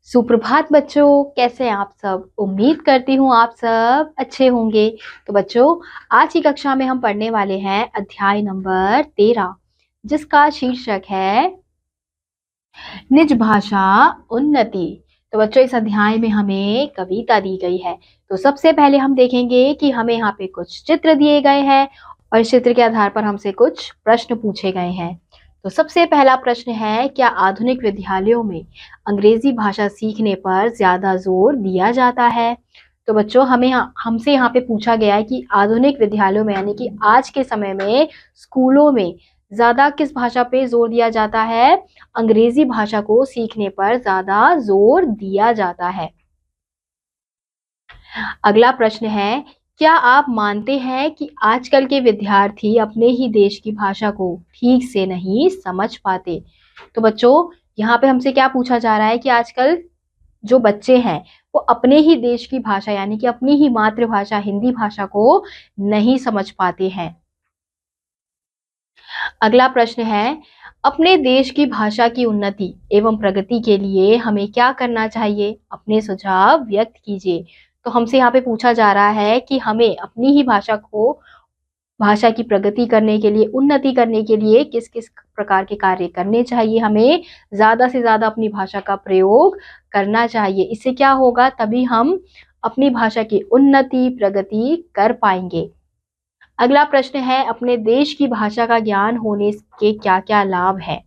सुप्रभात बच्चों, कैसे हैं आप सब। उम्मीद करती हूँ आप सब अच्छे होंगे। तो बच्चों, आज की कक्षा में हम पढ़ने वाले हैं अध्याय नंबर 13, जिसका शीर्षक है निज भाषा उन्नति। तो बच्चों, इस अध्याय में हमें कविता दी गई है। तो सबसे पहले हम देखेंगे कि हमें यहाँ पे कुछ चित्र दिए गए हैं और इस चित्र के आधार पर हमसे कुछ प्रश्न पूछे गए हैं। तो सबसे पहला प्रश्न है, क्या आधुनिक विद्यालयों में अंग्रेजी भाषा सीखने पर ज्यादा जोर दिया जाता है। तो बच्चों, हमसे यहाँ पे पूछा गया है कि आधुनिक विद्यालयों में यानी कि आज के समय में स्कूलों में ज्यादा किस भाषा पे जोर दिया जाता है। अंग्रेजी भाषा को सीखने पर ज्यादा जोर दिया जाता है। अगला प्रश्न है, क्या आप मानते हैं कि आजकल के विद्यार्थी अपने ही देश की भाषा को ठीक से नहीं समझ पाते। तो बच्चों, यहाँ पे हमसे क्या पूछा जा रहा है कि आजकल जो बच्चे हैं वो अपने ही देश की भाषा यानी कि अपनी ही मातृभाषा हिंदी भाषा को नहीं समझ पाते हैं। अगला प्रश्न है, अपने देश की भाषा की उन्नति एवं प्रगति के लिए हमें क्या करना चाहिए। अपने सुझाव व्यक्त कीजिए। तो हमसे यहाँ पे पूछा जा रहा है कि हमें अपनी ही भाषा की प्रगति करने के लिए, उन्नति करने के लिए किस किस प्रकार के कार्य करने चाहिए। हमें ज्यादा से ज्यादा अपनी भाषा का प्रयोग करना चाहिए। इससे क्या होगा, तभी हम अपनी भाषा की उन्नति प्रगति कर पाएंगे। अगला प्रश्न है, अपने देश की भाषा का ज्ञान होने के क्या क्या लाभ है।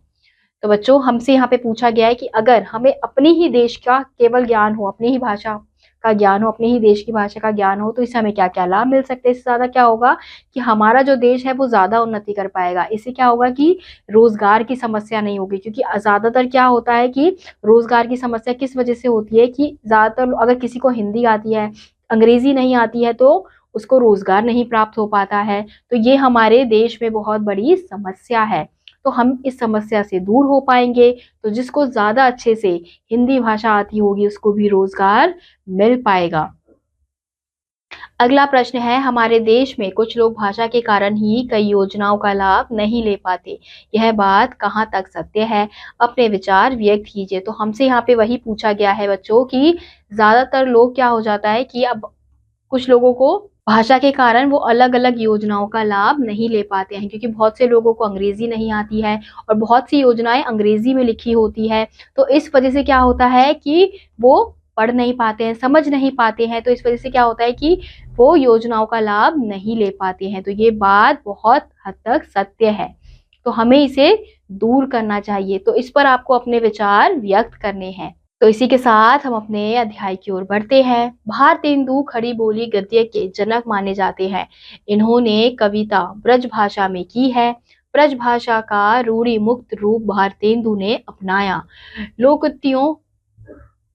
तो बच्चों, हमसे यहाँ पे पूछा गया है कि अगर हमें अपने ही देश का केवल ज्ञान हो, अपनी ही भाषा का ज्ञान हो, अपने ही देश की भाषा का ज्ञान हो, तो इससे हमें क्या क्या लाभ मिल सकते हैं। इससे ज्यादा क्या होगा कि हमारा जो देश है वो ज्यादा उन्नति कर पाएगा। इससे क्या होगा कि रोजगार की समस्या नहीं होगी, क्योंकि ज्यादातर क्या होता है कि रोजगार की समस्या किस वजह से होती है कि ज्यादातर अगर किसी को हिंदी आती है, अंग्रेजी नहीं आती है, तो उसको रोजगार नहीं प्राप्त हो पाता है। तो ये हमारे देश में बहुत बड़ी समस्या है। तो हम इस समस्या से दूर हो पाएंगे। तो जिसको ज्यादा अच्छे से हिंदी भाषा आती होगी उसको भी रोजगार मिल पाएगा। अगला प्रश्न है, हमारे देश में कुछ लोग भाषा के कारण ही कई योजनाओं का लाभ नहीं ले पाते। यह बात कहाँ तक सत्य है। अपने विचार व्यक्त कीजिए। तो हमसे यहाँ पे वही पूछा गया है बच्चों कि ज्यादातर लोग क्या हो जाता है कि अब कुछ लोगों को भाषा के कारण वो अलग अलग योजनाओं का लाभ नहीं ले पाते हैं, क्योंकि बहुत से लोगों को अंग्रेजी नहीं आती है और बहुत सी योजनाएं अंग्रेजी में लिखी होती है। तो इस वजह से क्या होता है कि वो पढ़ नहीं पाते हैं, समझ नहीं पाते हैं। तो इस वजह से क्या होता है कि वो योजनाओं का लाभ नहीं ले पाते हैं। तो ये बात बहुत हद तक सत्य है। तो हमें इसे दूर करना चाहिए। तो इस पर आपको अपने विचार व्यक्त करने हैं। तो इसी के साथ हम अपने अध्याय की ओर बढ़ते हैं। भारतेंदु खड़ी बोली गद्य के जनक माने जाते हैं। इन्होंने कविता ब्रज भाषा में की है। ब्रज भाषा का रूढ़ि मुक्त रूप भारतेंदु ने अपनाया। लोकोक्तियों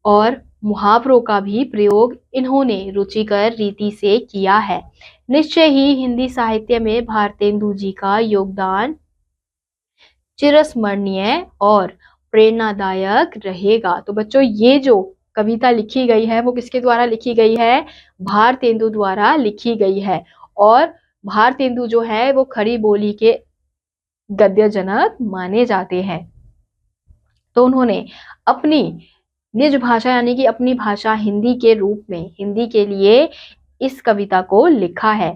और मुहावरों का भी प्रयोग इन्होंने रुचिकर रीति से किया है। निश्चय ही हिंदी साहित्य में भारतेंदु जी का योगदान चिरस्मरणीय और प्रेरणादायक रहेगा। तो बच्चों, ये जो कविता लिखी गई है वो किसके द्वारा लिखी गई है। भारतेंदु द्वारा लिखी गई है। और भारतेंदु जो है वो खड़ी बोली के गद्य जनक माने जाते हैं। तो उन्होंने अपनी निज भाषा यानी कि अपनी भाषा हिंदी के रूप में, हिंदी के लिए इस कविता को लिखा है।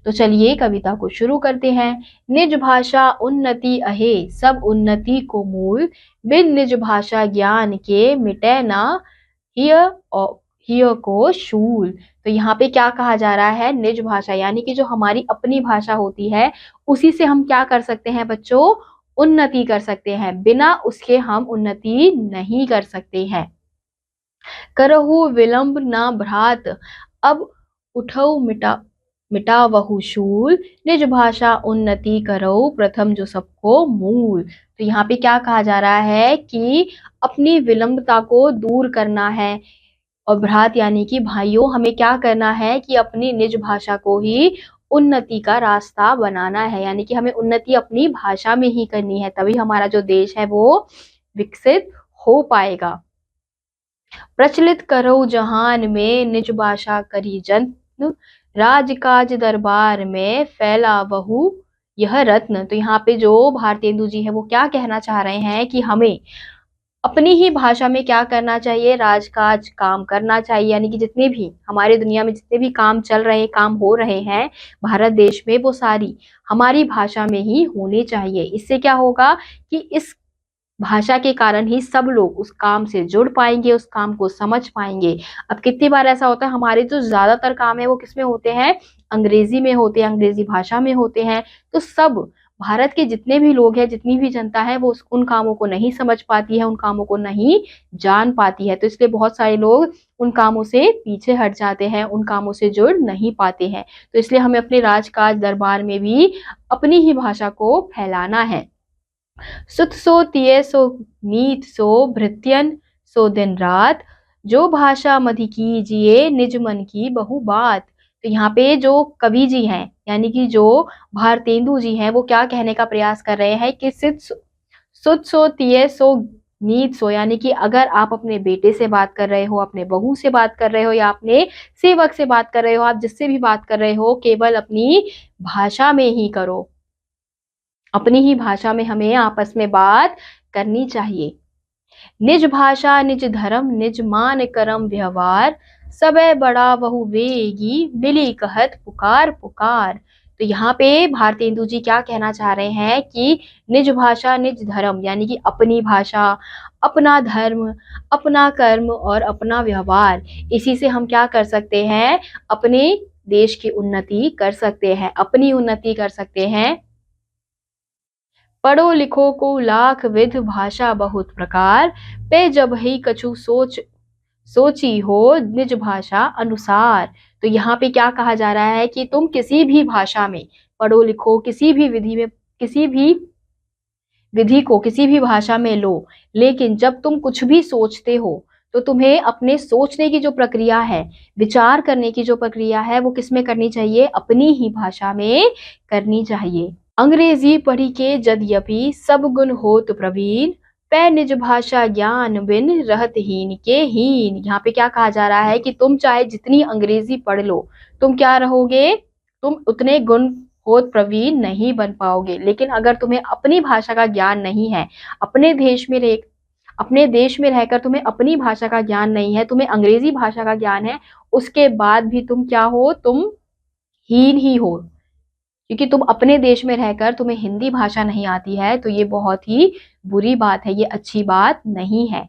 तो चलिए कविता को शुरू करते हैं। निज भाषा उन्नति अहे सब उन्नति को मूल, बिन निज भाषा ज्ञान के मिटे ना हिय को शूल। तो यहाँ पे क्या कहा जा रहा है, निज भाषा यानी कि जो हमारी अपनी भाषा होती है उसी से हम क्या कर सकते हैं बच्चों, उन्नति कर सकते हैं। बिना उसके हम उन्नति नहीं कर सकते हैं। करहु विलंब ना भ्रात अब उठऊ मिटावहु शूल, निज भाषा उन्नति करो प्रथम जो सबको मूल। तो यहाँ पे क्या कहा जा रहा है कि अपनी विलंबता को दूर करना है। और भ्रात यानी कि भाइयों, हमें क्या करना है कि अपनी निज भाषा को ही उन्नति का रास्ता बनाना है। यानी कि हमें उन्नति अपनी भाषा में ही करनी है, तभी हमारा जो देश है वो विकसित हो पाएगा। प्रचलित करो जहान में निज भाषा करी जन्म, राजकाज दरबार में फैला बहु यह रत्न। तो यहाँ पे जो भारतेंदु जी है वो क्या कहना चाह रहे हैं कि हमें अपनी ही भाषा में क्या करना चाहिए, राजकाज काम करना चाहिए। यानी कि जितने भी हमारे दुनिया में जितने भी काम चल रहे, काम हो रहे हैं भारत देश में, वो सारी हमारी भाषा में ही होने चाहिए। इससे क्या होगा कि इस भाषा के कारण ही सब लोग उस काम से जुड़ पाएंगे, उस काम को समझ पाएंगे। अब कितनी बार ऐसा होता है, हमारे जो ज्यादातर काम है वो किसमें होते हैं, अंग्रेजी में होते हैं, अंग्रेजी भाषा में होते हैं। तो सब भारत के जितने भी लोग हैं, जितनी भी जनता है, वो उन कामों को नहीं समझ पाती है, उन कामों को नहीं जान पाती है। तो इसलिए बहुत सारे लोग उन कामों से पीछे हट जाते हैं, उन कामों से जुड़ नहीं पाते हैं। तो इसलिए हमें अपने राजकाज दरबार में भी अपनी ही भाषा को फैलाना है। सुत सो तिये सो मीत सो भृत्यन सो दिन रात, जो भाषा मधि कीजिए निज मन की बहु बात। तो यहाँ पे जो कवि जी हैं, यानी कि जो भारतेंदु जी हैं, वो क्या कहने का प्रयास कर रहे हैं कि सुत सो तिये सो मीत सो, यानी कि अगर आप अपने बेटे से बात कर रहे हो, अपने बहू से बात कर रहे हो, या अपने सेवक से बात कर रहे हो, आप जिससे भी बात कर रहे हो, केवल अपनी भाषा में ही करो। अपनी ही भाषा में हमें आपस में बात करनी चाहिए। निज भाषा निज धर्म निज मान करम व्यवहार, सबे बड़ा बहु वेगी मिली कहत पुकार पुकार। तो यहाँ पे भारतेंदु जी क्या कहना चाह रहे हैं कि निज भाषा निज धर्म, यानी कि अपनी भाषा, अपना धर्म, अपना कर्म और अपना व्यवहार, इसी से हम क्या कर सकते हैं, अपने देश की उन्नति कर सकते हैं, अपनी उन्नति कर सकते हैं। पढ़ो लिखो को लाख विध भाषा बहुत प्रकार, पे जब ही कछु सोची हो निज भाषा अनुसार। तो यहाँ पे क्या कहा जा रहा है कि तुम किसी भी भाषा में पढ़ो लिखो, किसी भी विधि में, किसी भी विधि को किसी भी भाषा में लो, लेकिन जब तुम कुछ भी सोचते हो तो तुम्हें अपने सोचने की जो प्रक्रिया है, विचार करने की जो प्रक्रिया है, वो किसमें करनी चाहिए, अपनी ही भाषा में करनी चाहिए। अंग्रेजी पढ़ी के यद्यपि सब गुण होत प्रवीण, पै निज भाषा ज्ञान बिन रहत हीन के हीन। यहाँ पे क्या कहा जा रहा है कि तुम चाहे जितनी अंग्रेजी पढ़ लो, तुम क्या रहोगे, तुम उतने गुण होत प्रवीण नहीं बन पाओगे। लेकिन अगर तुम्हें अपनी भाषा का ज्ञान नहीं है, अपने देश में रहकर तुम्हें अपनी भाषा का ज्ञान नहीं है, तुम्हें अंग्रेजी भाषा का ज्ञान है, उसके बाद भी तुम क्या हो, तुम हीन ही हो। क्योंकि तुम अपने देश में रहकर तुम्हें हिंदी भाषा नहीं आती है, तो ये बहुत ही बुरी बात है, ये अच्छी बात नहीं है।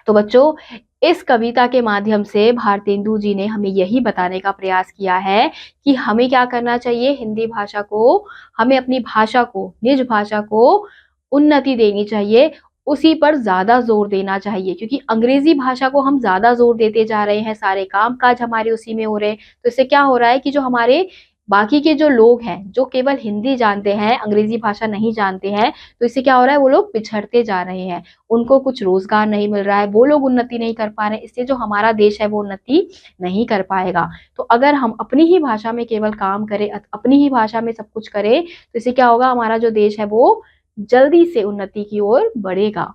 तो बच्चों, इस कविता के माध्यम से भारतेंदु जी ने हमें यही बताने का प्रयास किया है कि हमें क्या करना चाहिए, हिंदी भाषा को, हमें अपनी भाषा को, निज भाषा को उन्नति देनी चाहिए, उसी पर ज्यादा जोर देना चाहिए। क्योंकि अंग्रेजी भाषा को हम ज्यादा जोर देते जा रहे हैं, सारे काम काज हमारे उसी में हो रहे हैं, तो इससे क्या हो रहा है कि जो हमारे बाकी के जो लोग हैं, जो केवल हिंदी जानते हैं, अंग्रेजी भाषा नहीं जानते हैं, तो इससे क्या हो रहा है, वो लोग पिछड़ते जा रहे हैं, उनको कुछ रोजगार नहीं मिल रहा है, वो लोग उन्नति नहीं कर पा रहे हैं, इससे जो हमारा देश है वो उन्नति नहीं कर पाएगा। तो अगर हम अपनी ही भाषा में केवल काम करें, अपनी ही भाषा में सब कुछ करें, तो इससे क्या होगा, हमारा जो देश है वो जल्दी से उन्नति की ओर बढ़ेगा।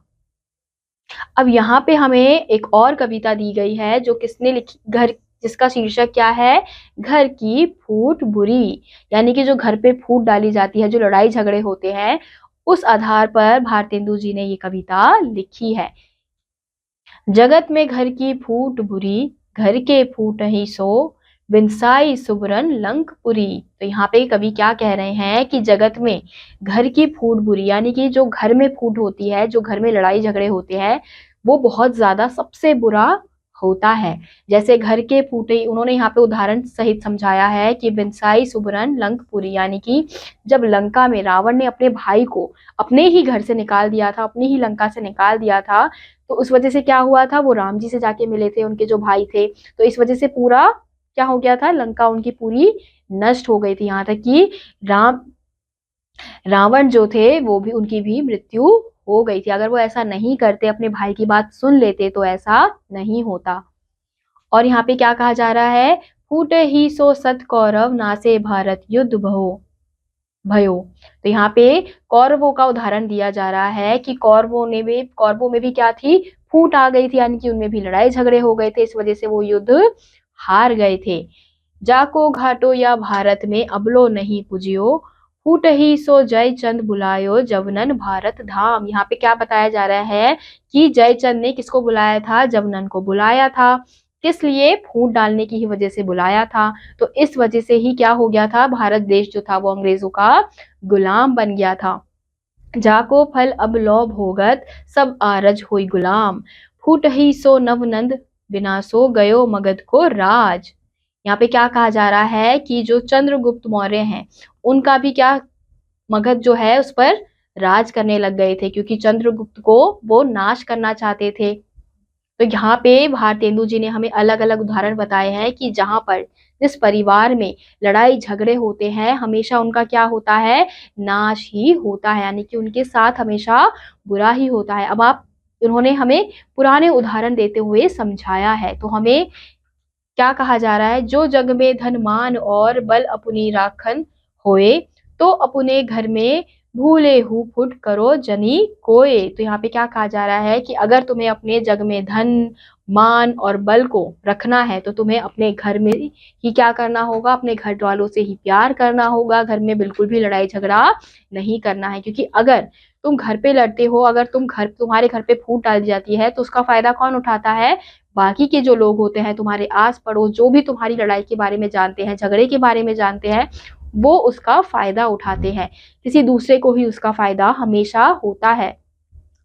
अब यहाँ पे हमें एक और कविता दी गई है, जो किसने लिखी, घर, जिसका शीर्षक क्या है, घर की फूट बुरी। यानी कि जो घर पे फूट डाली जाती है, जो लड़ाई झगड़े होते हैं, उस आधार पर भारतेंदु जी ने ये कविता लिखी है। जगत में घर की फूट बुरी, घर के फूट ही सो, बिनसाई सुबरन लंकपुरी। तो यहाँ पे कवि क्या कह रहे हैं कि जगत में घर की फूट बुरी, यानी कि जो घर में फूट होती है, जो घर में लड़ाई झगड़े होते हैं, वो बहुत ज्यादा सबसे बुरा होता है। जैसे घर के फूटे, उन्होंने यहाँ पे उदाहरण सहित समझाया है कि बिनसाई सुबरन लंकपुरी, यानी कि जब लंका में रावण ने अपने भाई को अपने ही घर से निकाल दिया था, अपनी ही लंका से निकाल दिया था, तो उस वजह से क्या हुआ था, वो राम जी से जाके मिले थे, उनके जो भाई थे, तो इस वजह से पूरा क्या हो गया था, लंका उनकी पूरी नष्ट हो गई थी। यहाँ तक कि रावण जो थे, वो भी, उनकी भी मृत्यु हो गई थी। अगर वो ऐसा नहीं करते, अपने भाई की बात सुन लेते, तो ऐसा नहीं होता। और यहाँ पे क्या कहा जा रहा है, फूटे ही सो सत कौरव नासे भारत युद्ध भयो। तो यहाँ पे कौरवों का उदाहरण दिया जा रहा है कि कौरवों में भी क्या थी, फूट आ गई थी, यानी कि उनमें भी लड़ाई झगड़े हो गए थे, इस वजह से वो युद्ध हार गए थे। जाको घाटो या भारत में अबलो नहीं पुजियो, फूट ही सो जयचंद बुलायो जवनन भारत धाम। यहाँ पे क्या बताया जा रहा है कि जयचंद ने किसको बुलाया था, जवनन को बुलाया था। किस लिए, फूट डालने की ही वजह से बुलाया था। तो इस वजह से ही क्या हो गया था, भारत देश जो था वो अंग्रेजों का गुलाम बन गया था। जाको फल अब लौ भोगत सब आरज हुई गुलाम। फूट ही सो नवनंद विनाशो गयो मगध को राज। यहाँ पे क्या कहा जा रहा है कि जो चंद्रगुप्त मौर्य हैं उनका भी क्या, मगध जो है उस पर राज करने लग गए थे, क्योंकि चंद्रगुप्त को वो नाश करना चाहते थे। तो यहाँ पे भारतेंदु जी ने हमें अलग अलग उदाहरण बताए हैं कि जहां पर जिस परिवार में लड़ाई झगड़े होते हैं हमेशा उनका क्या होता है, नाश ही होता है, यानी कि उनके साथ हमेशा बुरा ही होता है। अब आप, उन्होंने हमें पुराने उदाहरण देते हुए समझाया है। तो हमें क्या कहा जा रहा है, जो जग में धन मान और बल अपनी राखन होए, तो अपने घर में भूले हु फुट करो जनी कोय। तो यहाँ पे क्या कहा जा रहा है कि अगर तुम्हें अपने जग में धन मान और बल को रखना है तो तुम्हें अपने घर में ही क्या करना होगा, अपने घर वालों से ही प्यार करना होगा। घर में बिल्कुल भी लड़ाई झगड़ा नहीं करना है, क्योंकि अगर तुम घर पे लड़ते हो, अगर तुम्हारे घर पे फूट डाली जाती है तो उसका फायदा कौन उठाता है, बाकी के जो लोग होते हैं, तुम्हारे आस पड़ोस, जो भी तुम्हारी लड़ाई के बारे में जानते हैं, झगड़े के बारे में जानते हैं, वो उसका फायदा उठाते हैं। किसी दूसरे को ही उसका फायदा हमेशा होता है।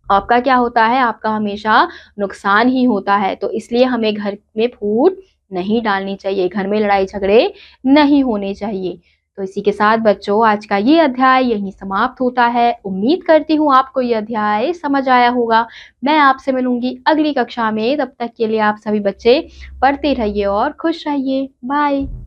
आपका क्या होता है, आपका हमेशा नुकसान ही होता है। तो इसलिए हमें घर में फूट नहीं डालनी चाहिए, घर में लड़ाई झगड़े नहीं होने चाहिए। तो इसी के साथ बच्चों आज का ये अध्याय यहीं समाप्त होता है। उम्मीद करती हूँ आपको ये अध्याय समझ आया होगा। मैं आपसे मिलूंगी अगली कक्षा में, तब तक के लिए आप सभी बच्चे पढ़ते रहिए और खुश रहिए। बाय।